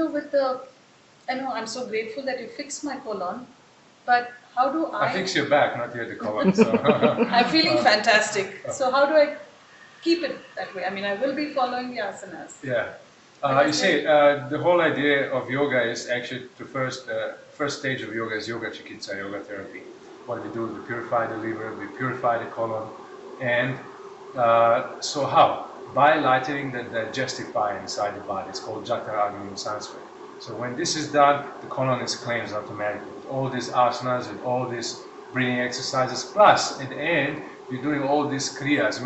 with I know I'm so grateful that you fixed my colon, but how do I fix your back, not your colon. So. I'm feeling fantastic. So how do I keep it that way? I mean, I will be following the asanas. Yeah. You see, the whole idea of yoga is actually the first stage of yoga is yoga chikitsa, yoga therapy. What we do is we purify the liver, we purify the colon, and so how? By lightening the digestive fire inside the body. It's called jatara agni in Sanskrit. So when this is done, the colon is cleansed automatically. With all these asanas, with all these breathing exercises, plus at the end, you're doing all these kriyas,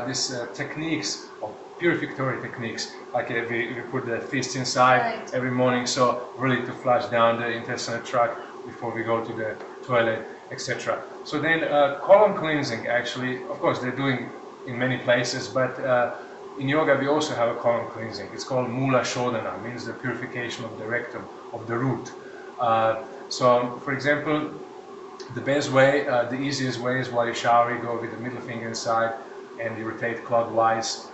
these techniques of purificatory techniques, like we put the fist inside every morning, so really to flush down the intestinal tract before we go to the toilet, etc. So then colon cleansing, actually, of course, they're doing in many places, but in yoga we also have a colon cleansing. It's called mula shodhana, means the purification of the rectum, of the root. So, for example, the best way, the easiest way is while you shower, you go with the middle finger inside and you rotate clockwise.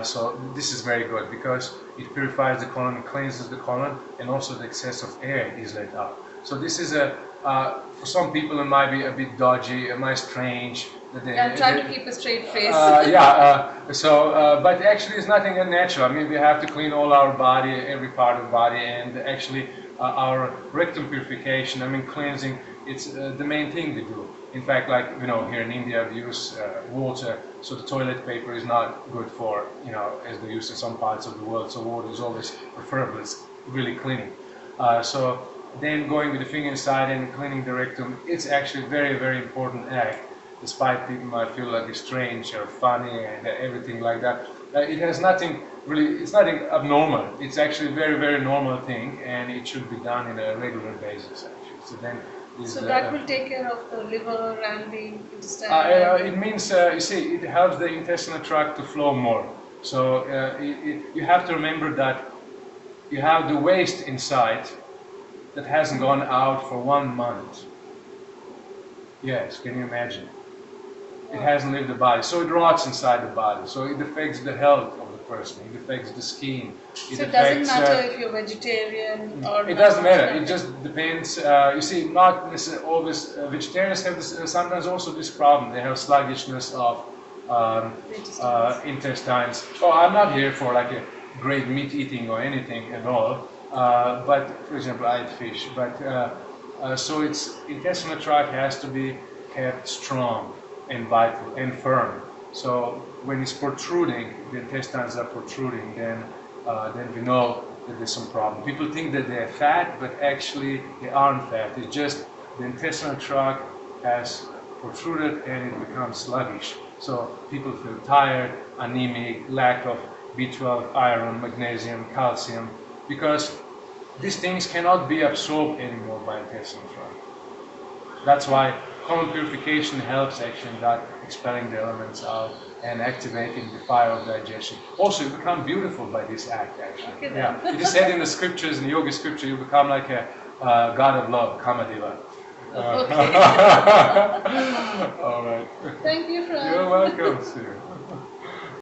So this is very good because it purifies the colon, cleanses the colon, and also the excess of air is let out. So this is for some people it might be a bit dodgy, it might strange. I'm trying to keep a straight face. But actually it's nothing unnatural. I mean, we have to clean all our body, every part of the body, and actually our rectum purification, I mean cleansing, it's the main thing we do. In fact, like, here in India we use water, so the toilet paper is not good for, as they use in some parts of the world, so water is always preferable, it's really cleaning. So then going with the finger inside and cleaning the rectum, it's actually a very, very important act, despite people might feel like it's strange or funny and everything like that. It has nothing really, it's nothing abnormal. It's actually a very, very normal thing, and it should be done on a regular basis, actually. So then that will take care of the liver and the intestine? It means, you see, it helps the intestinal tract to flow more. So you have to remember that you have the waste inside that hasn't gone out for 1 month. Yes, can you imagine? It hasn't left the body, so it rots inside the body. So it affects the health of the person. It affects the skin. It doesn't matter if you're vegetarian or. It doesn't matter. It just depends. You see, not necessarily always. Vegetarians have sometimes also this problem. They have sluggishness of intestines. So I'm not here for like a great meat eating or anything at all. But for example, I eat fish. But so its intestinal tract has to be kept strong and vital and firm. So when it's protruding, the intestines are protruding, then we know that there's some problem. People think that they're fat, but actually they aren't fat. It's just the intestinal tract has protruded and it becomes sluggish. So people feel tired, anemic, lack of B12, iron, magnesium, calcium, because these things cannot be absorbed anymore by intestinal tract. That's why colon purification helps actually in that, expelling the elements out and activating the fire of digestion. Also, you become beautiful by this act, actually. It is said in the scriptures, in the yoga scripture, you become like a god of love, Kamadeva. Okay. All right. Thank you, Fran. You're welcome, Sue.